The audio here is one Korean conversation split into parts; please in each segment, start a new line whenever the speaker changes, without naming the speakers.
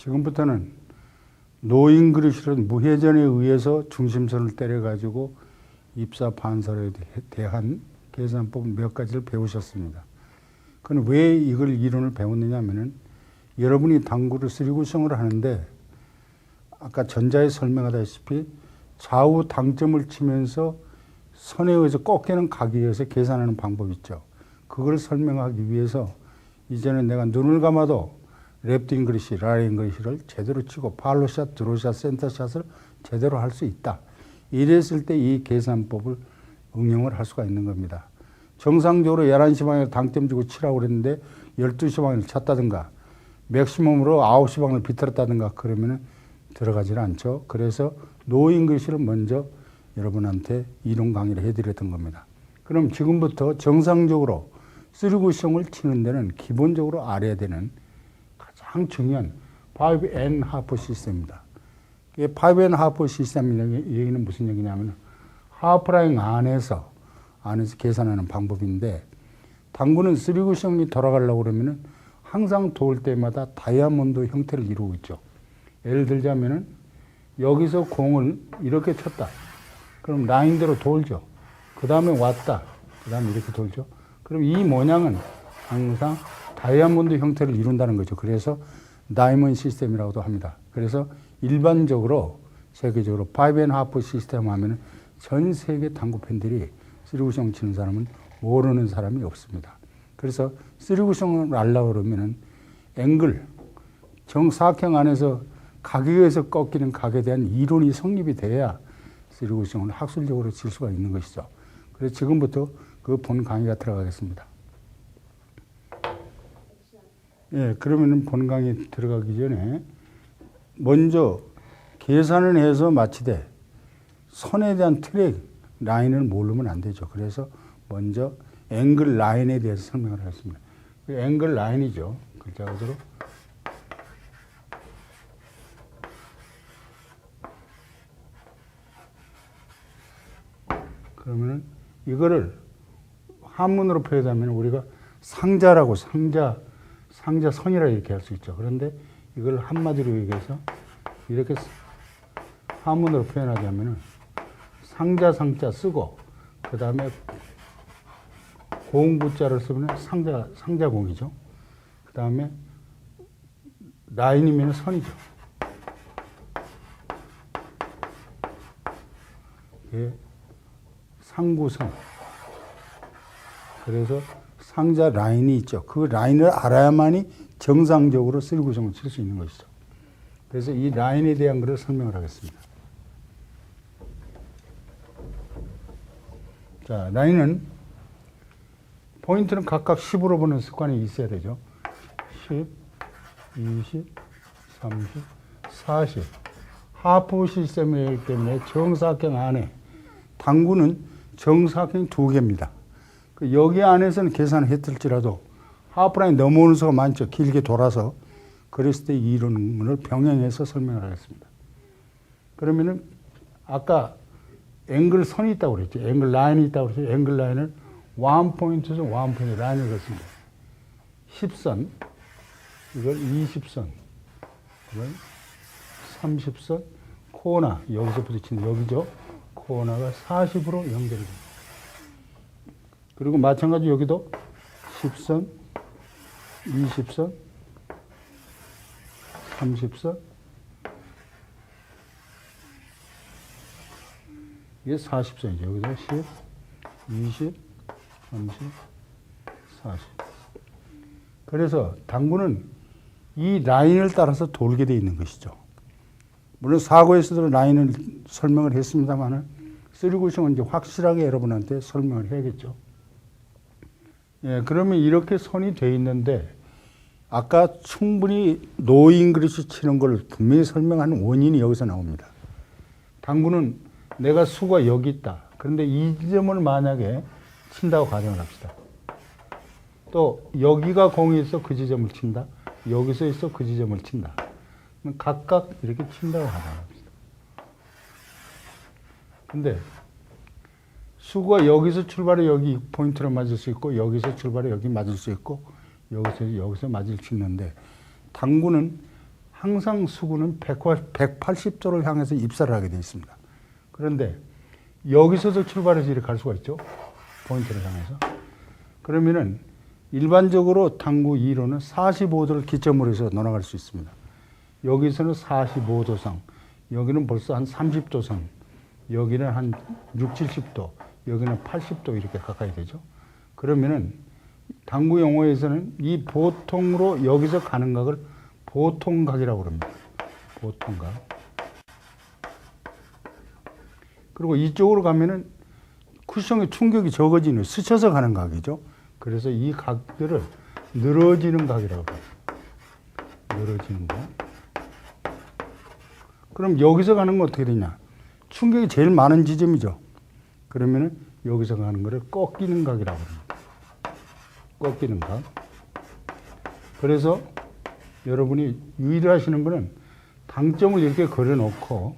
지금부터는 노잉글리시는 무회전에 의해서 중심선을 때려가지고 입사 반사에 대한 계산법 몇 가지를 배우셨습니다. 그럼 왜 이걸 이론을 배웠느냐 하면은 여러분이 당구를 쓰리구성을 하는데 아까 전자에 설명하다시피 좌우 당점을 치면서 선에 의해서 꺾이는 각에 의해서 계산하는 방법이 있죠. 그걸 설명하기 위해서 이제는 내가 눈을 감아도 레프트 잉글리시, 라이트 잉글리시를 제대로 치고 팔로샷, 드로샷, 센터샷을 제대로 할 수 있다. 이랬을 때 이 계산법을 응용을 할 수가 있는 겁니다. 정상적으로 11시 방향을 당점 주고 치라고 그랬는데 12시 방향을 쳤다든가 맥시멈으로 9시 방향을 비틀었다든가 그러면은 들어가질 않죠. 그래서 노잉글리시를 먼저 여러분한테 이론 강의를 해드렸던 겁니다. 그럼 지금부터 정상적으로 쓰리구성을 치는 데는 기본적으로 알아야 되는 가장 중요한 5&하프 시스템입니다. 5&하프 시스템이라는 얘기는 무슨 얘기냐면 하프라인 안에서 계산하는 방법인데 당구는 쓰리구성이 돌아가려고 그러면은 항상 돌 때마다 다이아몬드 형태를 이루고 있죠. 예를 들자면은 여기서 공을 이렇게 쳤다. 그럼 라인대로 돌죠. 그 다음에 왔다. 그 다음에 이렇게 돌죠. 그럼 이 모양은 항상 다이아몬드 형태를 이룬다는 거죠. 그래서 다이몬드 시스템이라고도 합니다. 그래서 일반적으로 세계적으로 5&하프 시스템 하면 전 세계 당구 팬들이 쓰리구성 치는 사람은 모르는 사람이 없습니다. 그래서 쓰리구성을 알려고 그러면은 앵글, 정사각형 안에서 각에 의해서 꺾이는 각에 대한 이론이 성립이 돼야 쓰리구성을 학술적으로 칠 수가 있는 것이죠. 그래서 지금부터 그 본 강의가 들어가겠습니다. 예, 그러면은 본 강의 들어가기 전에 먼저 계산을 해서 마치되 선에 대한 트랙, 라인을 모르면 안 되죠. 그래서 먼저 앵글 라인에 대해서 설명을 하겠습니다. 앵글 라인이죠. 글자 그대로. 그러면은 이거를 한문으로 표현하면 우리가 상자라고 상자선이라 이렇게 할 수 있죠. 그런데 이걸 한마디로 얘기해서 이렇게 한문으로 표현하자면은 상자 쓰고 그 다음에 공부자를 쓰면 상자공이죠. 그 다음에 라인이면 선이죠. 예, 상부선. 그래서 상자 라인이 있죠. 그 라인을 알아야만이 정상적으로 쓰리구성을 칠 수 있는 것이죠. 그래서 이 라인에 대한 것을 설명을 하겠습니다. 자, 라인은 포인트는 각각 10으로 보는 습관이 있어야 되죠. 10, 20, 30, 40. 하프 시스템이기 때문에 정사각형 안에 당구는 정사각형이 2개입니다. 여기 안에서는 계산을 했을지라도 하프라인 넘어오는 수가 많죠. 길게 돌아서. 그랬을 때 이 이론을 병행해서 설명을 하겠습니다. 그러면은 아까 앵글 선이 있다고 그랬죠. 앵글 라인이 있다고 그랬죠. 앵글 라인을 원 포인트에서 원 포인트 라인을 그렸습니다. 10선, 이걸 20선, 이걸 30선, 코너, 여기서 부딪히는 여기죠. 코너가 40으로 연결이 됩니다. 그리고 마찬가지 여기도 10선, 20선, 30선, 이게 40선이죠. 여기도 10, 20, 30, 40. 그래서 당구는 이 라인을 따라서 돌게 되어 있는 것이죠. 물론 사고에서도 라인을 설명을 했습니다만 쓰리구성은 이제 확실하게 여러분한테 설명을 해야겠죠. 예, 그러면 이렇게 선이 돼 있는데 아까 충분히 노잉글리시 치는 걸 분명히 설명하는 원인이 여기서 나옵니다. 당구는 내가 수가 여기 있다. 그런데 이 지점을 만약에 친다고 가정을 합시다. 또 여기가 공이 있어 그 지점을 친다. 여기서 있어 그 지점을 친다. 각각 이렇게 친다고 가정을 합시다. 근데 수가 여기서 출발해 여기 포인트로 맞을 수 있고 여기서 출발해 여기 맞을 수 있고 여기서 맞을 수 있는데 당구는 항상 수구는 180도를 향해서 입사를 하게 되어 있습니다. 그런데 여기서도 출발해서 이렇게 갈 수가 있죠. 포인트를 향해서. 그러면은 일반적으로 당구 2로는 45도를 기점으로 해서 넘어갈 수 있습니다. 여기서는 45도상, 여기는 벌써 한 30도상, 여기는 한 6, 70도, 여기는 80도 이렇게 가까이 되죠. 그러면은 당구 용어에서는 이 보통으로 여기서 가는 각을 보통각이라고 합니다. 보통각. 그리고 이쪽으로 가면은 쿠션의 충격이 적어지는 스쳐서 가는 각이죠. 그래서 이 각들을 늘어지는 각이라고 해요. 늘어지는 각. 그럼 여기서 가는 건 어떻게 되냐? 충격이 제일 많은 지점이죠. 그러면은 여기서 가는 거를 꺾이는 각이라고 합니다. 꺾이는 각. 그래서 여러분이 유의하시는 거는 당점을 이렇게 그려놓고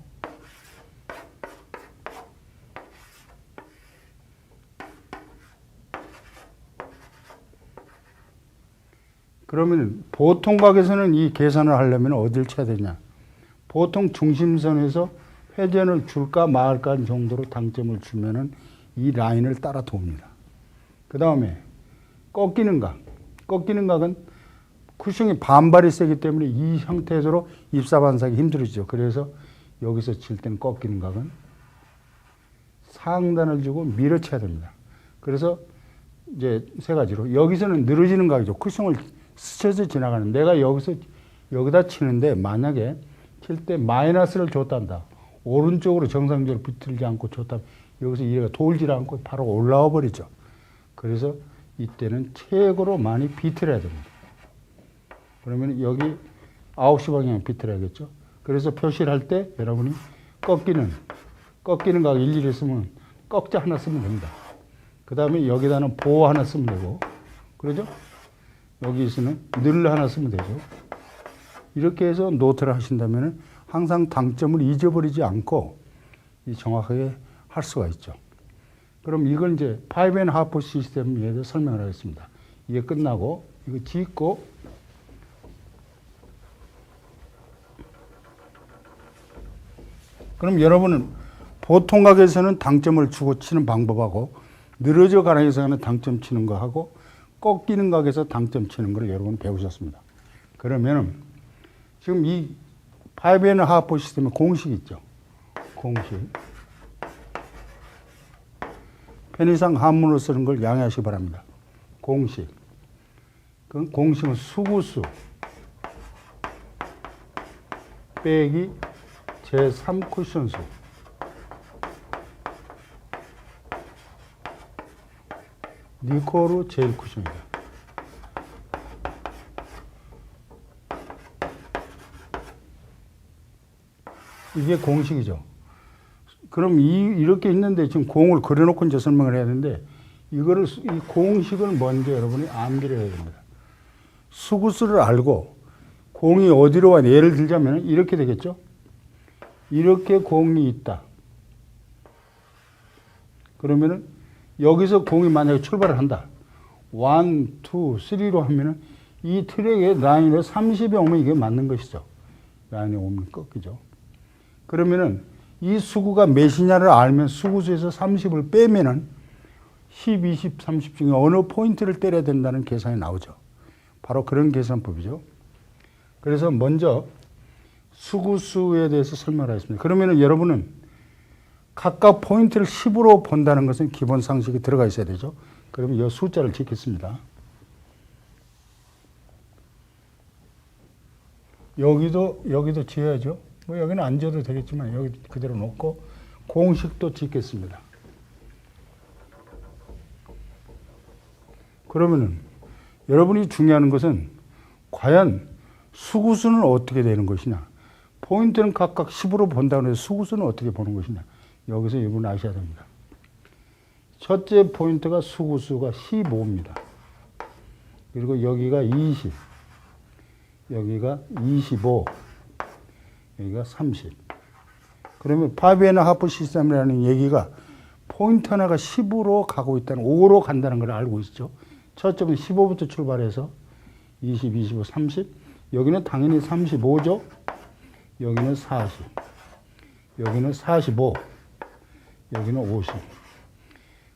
그러면 보통 각에서는 이 계산을 하려면 어디를 쳐야 되냐? 보통 중심선에서 회전을 줄까 말까 정도로 당점을 주면은 이 라인을 따라 돕니다. 그 다음에 꺾이는 각. 꺾이는 각은 쿠션이 반발이 세기 때문에 이 형태로 입사 반사하기 힘들어지죠. 그래서 여기서 칠 때는 꺾이는 각은 상단을 주고 밀어쳐야 됩니다. 그래서 이제 세 가지로 여기서는 늘어지는 각이죠. 쿠션을 스쳐서 지나가는. 내가 여기다 치는데 만약에 칠 때 마이너스를 줬단다. 오른쪽으로 정상적으로 비틀지 않고 줬다. 여기서 얘가 돌지 않고 바로 올라와 버리죠. 그래서 이때는 최고로 많이 비틀어야 됩니다. 그러면 여기 9시 방향 비틀어야겠죠. 그래서 표시를 할 때 여러분이 꺾이는 각 일일이 쓰면 꺾자 하나 쓰면 됩니다. 그 다음에 여기다는 보호 하나 쓰면 되고, 그러죠? 여기서는 늘 하나 쓰면 되죠. 이렇게 해서 노트를 하신다면 항상 당점을 잊어버리지 않고 정확하게 할 수가 있죠. 그럼 이걸 이제 5.5 시스템에 대해서 설명을 하겠습니다. 이게 끝나고 이거 짓고 그럼 여러분은 보통 각에서는 당점을 주고 치는 방법하고 늘어져 가랑에서 하는 당점 치는 거하고 꺾이는 각에서 당점 치는 걸 여러분 배우셨습니다. 그러면은 지금 이 5.5 시스템의 공식 있죠. 공식. 편의상 한문으로 쓰는 걸 양해하시기 바랍니다. 공식. 그 공식은 수구수 빼기 제3 쿠션수. 니코르 제일 쿠션이다. 이게 공식이죠. 그럼 이렇게 있는데 지금 공을 그려놓고 이제 설명을 해야 되는데 이 공식을 먼저 여러분이 암기를 해야 됩니다. 수구수를 알고 공이 어디로 와, 예를 들자면 이렇게 되겠죠. 이렇게 공이 있다. 그러면은 여기서 공이 만약에 출발을 한다. 1, 2, 3로 하면은 이 트랙의 라인에 30이 오면 이게 맞는 것이죠. 라인에 오면 꺾이죠. 그러면은 이 수구가 몇이냐를 알면 수구수에서 30을 빼면은 10, 20, 30 중에 어느 포인트를 때려야 된다는 계산이 나오죠. 바로 그런 계산법이죠. 그래서 먼저 수구수에 대해서 설명하겠습니다. 그러면은 여러분은 각각 포인트를 10으로 본다는 것은 기본 상식이 들어가 있어야 되죠. 그러면 이 숫자를 짓겠습니다. 여기도 지어야죠. 뭐 여기는 안 지어도 되겠지만 여기 그대로 놓고 공식도 짓겠습니다. 그러면은 여러분이 중요한 것은 과연 수구수는 어떻게 되는 것이냐. 포인트는 각각 10으로 본다고 해서 수구수는 어떻게 보는 것이냐. 여기서 여러분 아셔야 됩니다. 첫째 포인트가 수구수가 15입니다. 그리고 여기가 20, 여기가 25, 여기가 30. 그러면 5.5 시스템이라는 얘기가 포인트 하나가 10으로 가고 있다는, 5로 간다는 걸 알고 있죠. 첫점은 15부터 출발해서 20, 25, 30. 여기는 당연히 35죠. 여기는 40, 여기는 45, 여기는 50.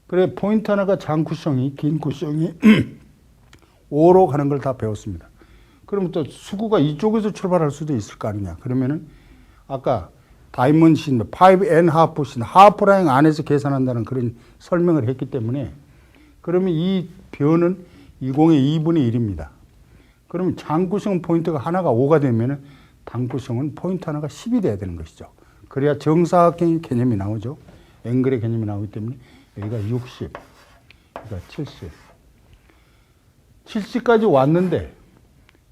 그래, 포인트 하나가 장 쿠션이, 긴 쿠션이 5로 가는 걸 다 배웠습니다. 그러면 또 수구가 이쪽에서 출발할 수도 있을 거 아니냐. 그러면은 아까 다이먼신, 5.5신, 하프라인 안에서 계산한다는 그런 설명을 했기 때문에 그러면 이 변은 20의 2분의 1입니다. 그러면 장구성 포인트가 하나가 5가 되면은 단구성은 포인트 하나가 10이 돼야 되는 것이죠. 그래야 정사각형의 개념이 나오죠. 앵글의 개념이 나오기 때문에 여기가 60, 여기가 70. 70까지 왔는데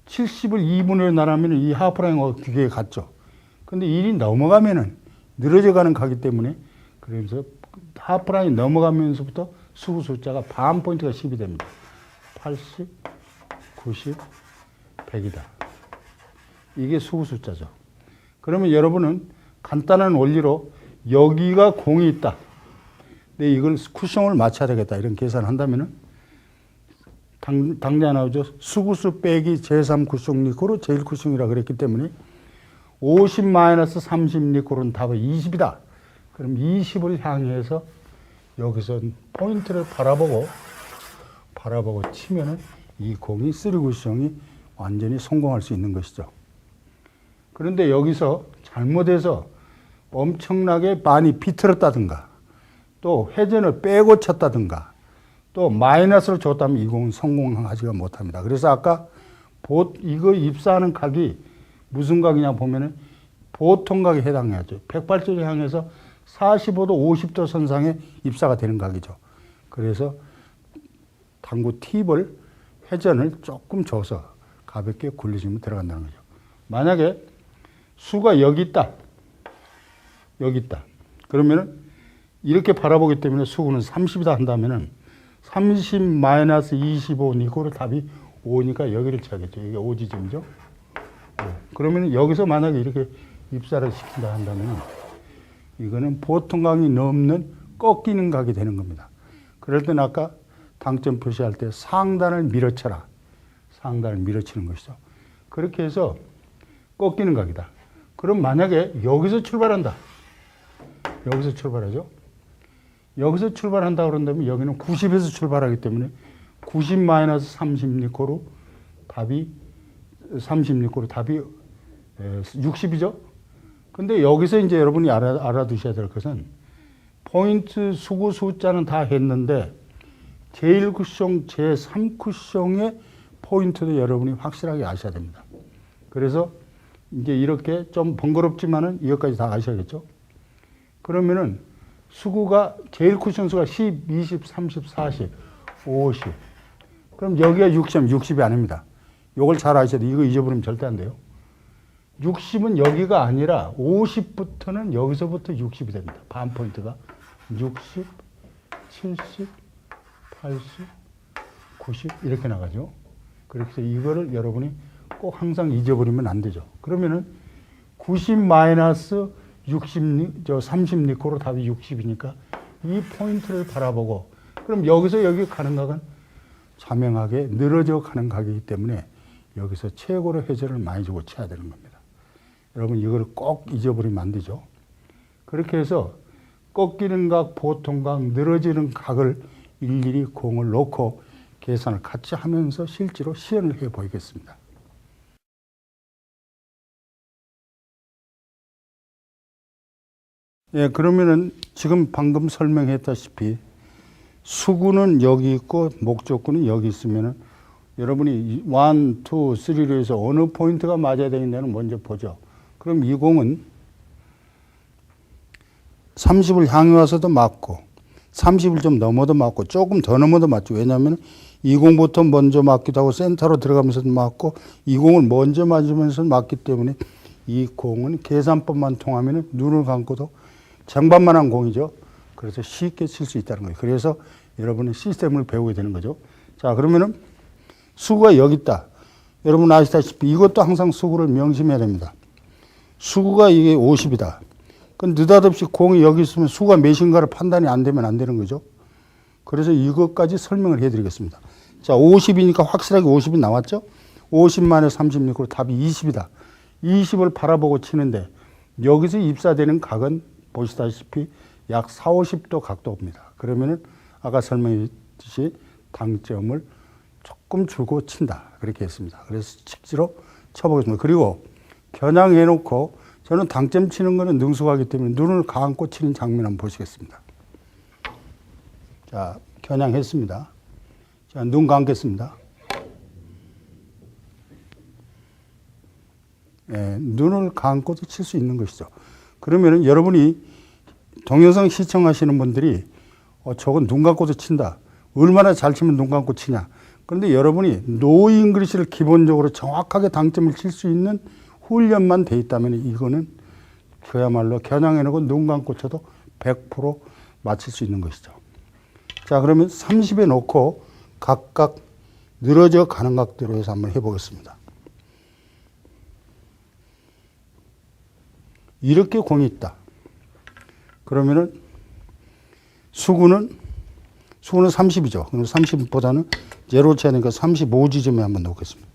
70을 2분의 1로 나누면 이 하프라인 기계에 갔죠. 근데 1이 넘어가면은 늘어져 가는 가기 때문에 그래서 하프라인 넘어가면서부터 수구 숫자가 반 포인트가 10이 됩니다. 80, 90, 100이다. 이게 수구 숫자죠. 그러면 여러분은 간단한 원리로 여기가 공이 있다. 근데 이걸 쿠션을 맞춰야 되겠다. 이런 계산을 한다면은 당장 나오죠. 수구수 빼기 제3 쿠션 리코로 제일 쿠션이라 그랬기 때문에 50-30 리코로는 답은 20이다. 그럼 20을 향해서 여기서 포인트를 바라보고 치면은 이 공이 3쿠션이 완전히 성공할 수 있는 것이죠. 그런데 여기서 잘못해서 엄청나게 많이 비틀었다든가 또 회전을 빼고 쳤다든가 또 마이너스를 줬다면 이 공은 성공하지가 못합니다. 그래서 아까 이거 입사하는 각이 무슨 각이냐 보면은 보통 각에 해당해야죠. 108도를 향해서 45도, 50도 선상에 입사가 되는 각이죠. 그래서 당구 팁을 회전을 조금 줘서 가볍게 굴려주면 들어간다는 거죠. 만약에 수가 여기 있다. 여기 있다. 그러면은 이렇게 바라보기 때문에 수구는 30이다 한다면은 30-25 니코로 답이 5니까 여기를 쳐야겠죠. 이게 5지점이죠. 그러면 여기서 만약에 이렇게 입사를 시킨다 한다면 이거는 보통 각이 넘는 꺾이는 각이 되는 겁니다. 그럴 때는 아까 당점 표시할 때 상단을 밀어쳐라. 상단을 밀어치는 것이죠. 그렇게 해서 꺾이는 각이다. 그럼 만약에 여기서 출발한다. 여기서 출발하죠. 여기서 출발한다 그런다면 여기는 90에서 출발하기 때문에 90-30 니코로 답이 30 니코로 답이 60이죠. 근데 여기서 이제 여러분이 알아두셔야 될 것은 포인트 수구 숫자는 다 했는데 제1쿠션, 제3쿠션의 포인트도 여러분이 확실하게 아셔야 됩니다. 그래서 이제 이렇게 좀 번거롭지만은 이것까지 다 아셔야겠죠. 그러면은 수구가 제일 쿠션 수가 10, 20, 30, 40, 50. 그럼 여기가 60이 아닙니다. 이걸 잘 아셔야 돼요. 이거 잊어버리면 절대 안 돼요. 60은 여기가 아니라 50부터는 여기서부터 60이 됩니다. 반 포인트가 60, 70, 80, 90 이렇게 나가죠. 그래서 이거를 여러분이 꼭 항상 잊어버리면 안 되죠. 그러면은 90-60, 30 니코로 답이 60이니까 이 포인트를 바라보고 그럼 여기서 여기 가는 각은 자명하게 늘어져 가는 각이기 때문에 여기서 최고로 회전을 많이 주고 쳐야 되는 겁니다. 여러분 이걸 꼭 잊어버리면 안 되죠. 그렇게 해서 꺾이는 각, 보통 각, 늘어지는 각을 일일이 공을 놓고 계산을 같이 하면서 실제로 시연을 해 보이겠습니다. 예, 그러면은 지금 방금 설명했다시피 수구는 여기 있고 목적구는 여기 있으면은 여러분이 1, 2, 3로 해서 어느 포인트가 맞아야 되는지는 먼저 보죠. 그럼 이 공은 30을 향해 와서도 맞고 30을 좀 넘어도 맞고 조금 더 넘어도 맞죠. 왜냐하면 이 공부터 먼저 맞기도 하고 센터로 들어가면서도 맞고 이 공을 먼저 맞으면서 맞기 때문에 이 공은 계산법만 통하면 눈을 감고도 장반만한 공이죠. 그래서 쉽게 칠 수 있다는 거예요. 그래서 여러분은 시스템을 배우게 되는 거죠. 자, 그러면은 수구가 여기 있다. 여러분 아시다시피 이것도 항상 수구를 명심해야 됩니다. 수구가 이게 50이다. 그건 느닷없이 공이 여기 있으면 수구가 몇인가를 판단이 안 되면 안 되는 거죠. 그래서 이것까지 설명을 해드리겠습니다. 자, 50이니까 확실하게 50이 나왔죠? 50-30 니코로 답이 20이다. 20을 바라보고 치는데 여기서 입사되는 각은 보시다시피 약 4, 50도 각도입니다. 그러면은 아까 설명했듯이 당점을 조금 주고 친다. 그렇게 했습니다. 그래서 직지로 쳐보겠습니다. 그리고 겨냥해 놓고 저는 당점 치는 거는 능숙하기 때문에 눈을 감고 치는 장면 한번 보시겠습니다. 자, 겨냥했습니다. 자, 눈 감겠습니다. 예, 눈을 감고도 칠 수 있는 것이죠. 그러면은 여러분이 동영상 시청하시는 분들이 저건 눈 감고도 친다. 얼마나 잘 치면 눈 감고 치냐. 그런데 여러분이 노 잉글리시를 기본적으로 정확하게 당점을 칠 수 있는 훈련만 돼 있다면 이거는 그야말로 겨냥해놓고 눈 감고 쳐도 100% 맞힐 수 있는 것이죠. 자, 그러면 30에 놓고 각각 늘어져 가는 각도로 해서 한번 해보겠습니다. 이렇게 공이 있다. 그러면은 수구는 30이죠. 그럼 30보다는 제로 차니까 35지점에 한번 놓겠습니다.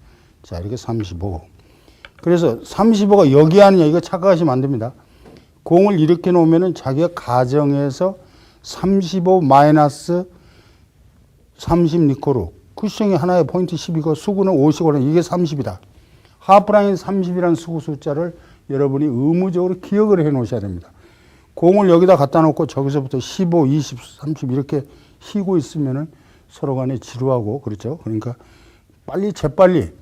자, 이렇게 35. 그래서 35가 여기 아니냐, 이거 착각하시면 안 됩니다. 공을 이렇게 놓으면은 자기가 가정에서 35 마이너스 30 니코로 쿠션이 하나의 포인트 10이고 수구는 50이고 이게 30이다. 하프라인 30이라는 수구 숫자를 여러분이 의무적으로 기억을 해 놓으셔야 됩니다. 공을 여기다 갖다 놓고 저기서부터 15, 20, 30 이렇게 휘고 있으면은 서로 간에 지루하고 그렇죠. 그러니까 재빨리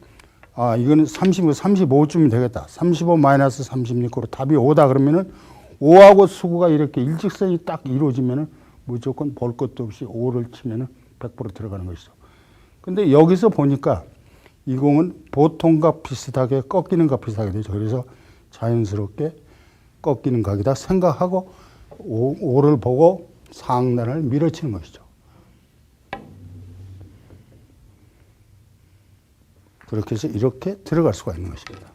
이거는 35쯤이 되겠다. 35 마이너스 36으로 답이 5다 그러면은 5하고 수구가 이렇게 일직선이 딱 이루어지면은 무조건 볼 것도 없이 5를 치면은 100% 들어가는 것이죠. 근데 여기서 보니까 이 공은 보통과 비슷하게 꺾이는 각 비슷하게 되죠. 그래서 자연스럽게 꺾이는 각이다 생각하고 5를 보고 상단을 밀어치는 것이죠. 그렇게 해서 이렇게 들어갈 수가 있는 것입니다.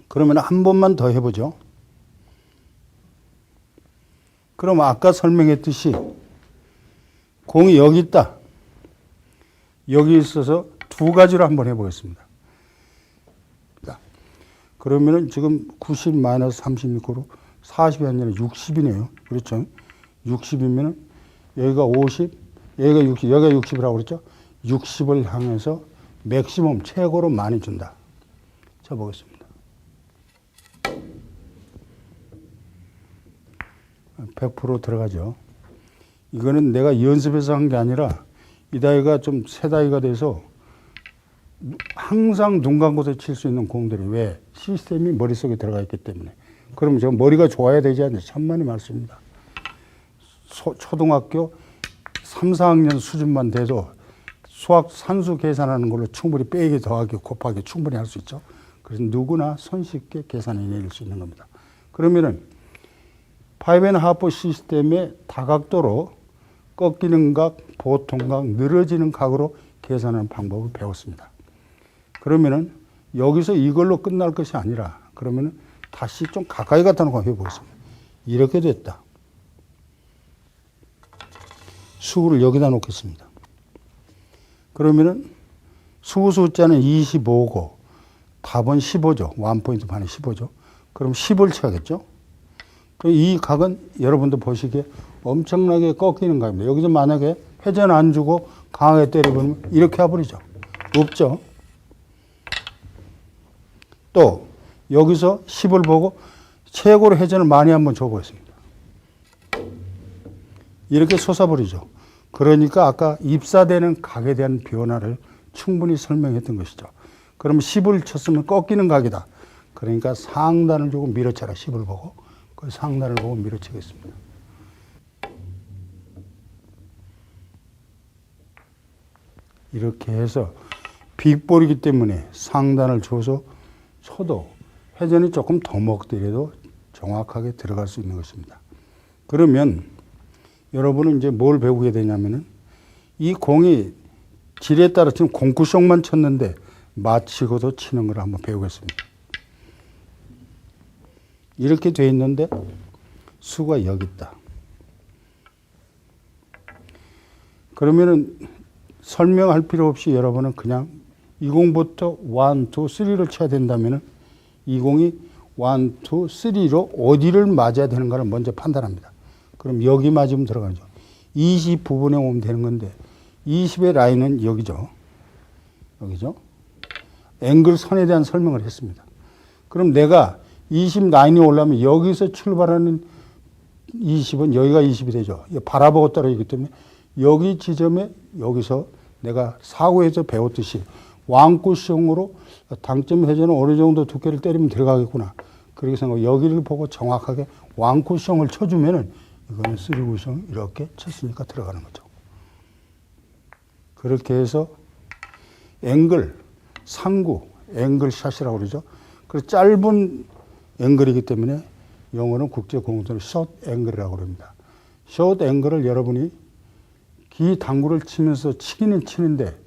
그러면 한 번만 더 해보죠. 그럼 아까 설명했듯이 공이 여기 있다. 여기 있어서 두 가지로 한번 해보겠습니다. 그러면은 지금 90 마이너스 36으로 40이 아니라 60이네요. 그렇죠? 60이면은 여기가 50, 여기가 60, 여기가 60이라고 그랬죠? 60을 향해서 맥시멈 최고로 많이 준다. 쳐보겠습니다. 100% 들어가죠. 이거는 내가 연습해서 한 게 아니라 이 다이가 좀 새 다이가 돼서 항상 눈 감고서 칠 수 있는 공들이 왜? 시스템이 머릿속에 들어가 있기 때문에. 그럼 저 머리가 좋아야 되지 않냐? 천만의 말씀입니다. 초등학교 3, 4학년 수준만 돼도 수학 산수 계산하는 걸로 충분히 빼기, 더하기, 곱하기 충분히 할 수 있죠. 그래서 누구나 손쉽게 계산해낼 수 있는 겁니다. 그러면은 5&하프 시스템의 다각도로 꺾이는 각, 보통 각, 늘어지는 각으로 계산하는 방법을 배웠습니다. 그러면은 여기서 이걸로 끝날 것이 아니라 그러면은 다시 좀 가까이 갖다 놓고 해보겠습니다. 이렇게 됐다. 수구를 여기다 놓겠습니다. 그러면은 수구 숫자는 25고 답은 15죠. 1포인트 반에 15죠. 그럼 10을 쳐야겠죠. 이 각은 여러분도 보시기에 엄청나게 꺾이는 각입니다. 여기서 만약에 회전 안 주고 강하게 때려보면 이렇게 해버리죠. 없죠. 또 여기서 10을 보고 최고로 회전을 많이 한번 줘보겠습니다. 이렇게 솟아버리죠. 그러니까 아까 입사되는 각에 대한 변화를 충분히 설명했던 것이죠. 그럼 10을 쳤으면 꺾이는 각이다. 그러니까 상단을 조금 밀어쳐라. 10을 보고 그 상단을 보고 밀어치겠습니다. 이렇게 해서 빅볼이기 때문에 상단을 줘서 쳐도 회전이 조금 더 먹더라도 정확하게 들어갈 수 있는 것입니다. 그러면 여러분은 이제 뭘 배우게 되냐면은 이 공이 질에 따라 지금 공구숑만 쳤는데 맞히고도 치는 걸 한번 배우겠습니다. 이렇게 돼 있는데 수가 여기 있다. 그러면은 설명할 필요 없이 여러분은 그냥 20부터 1, 2, 3를 쳐야 된다면은 20이 1, 2, 3로 어디를 맞아야 되는가를 먼저 판단합니다. 그럼 여기 맞으면 들어가죠. 20 부분에 오면 되는 건데 20의 라인은 여기죠. 여기죠. 앵글 선에 대한 설명을 했습니다. 그럼 내가 20 라인이 올라면 여기서 출발하는 20은 여기가 20이 되죠. 바라보고 떨어지기 때문에 여기 지점에 여기서 내가 사고에서 배웠듯이 왕쿠션으로 당점 회전은 어느 정도 두께를 때리면 들어가겠구나. 그렇게 생각하고 여기를 보고 정확하게 왕쿠션을 쳐주면은 이거는 3쿠션 이렇게 쳤으니까 들어가는 거죠. 그렇게 해서 앵글, 상구, 앵글샷이라고 그러죠. 그래서 짧은 앵글이기 때문에 영어는 국제공통의 숏 앵글이라고 그럽니다. 숏 앵글을 여러분이 기 당구를 치면서 치기는 치는데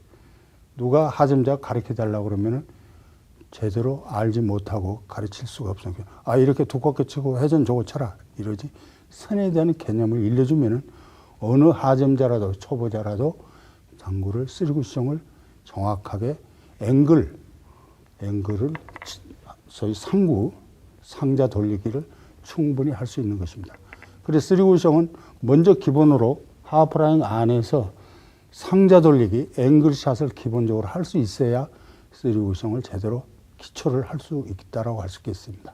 누가 하점자가 가르쳐 달라고 그러면은 제대로 알지 못하고 가르칠 수가 없어요. 아, 이렇게 두껍게 치고 회전 저거 쳐라. 이러지. 선에 대한 개념을 일러주면은 어느 하점자라도 초보자라도 당구를 쓰리쿠션을 정확하게 앵글을 소위 상구, 상자 돌리기를 충분히 할 수 있는 것입니다. 그래서 쓰리쿠션은 먼저 기본으로 하프라인 안에서 상자 돌리기, 앵글샷을 기본적으로 할 수 있어야 쓰리쿠션을 제대로 기초를 할 수 있다라고 할 수 있겠습니다.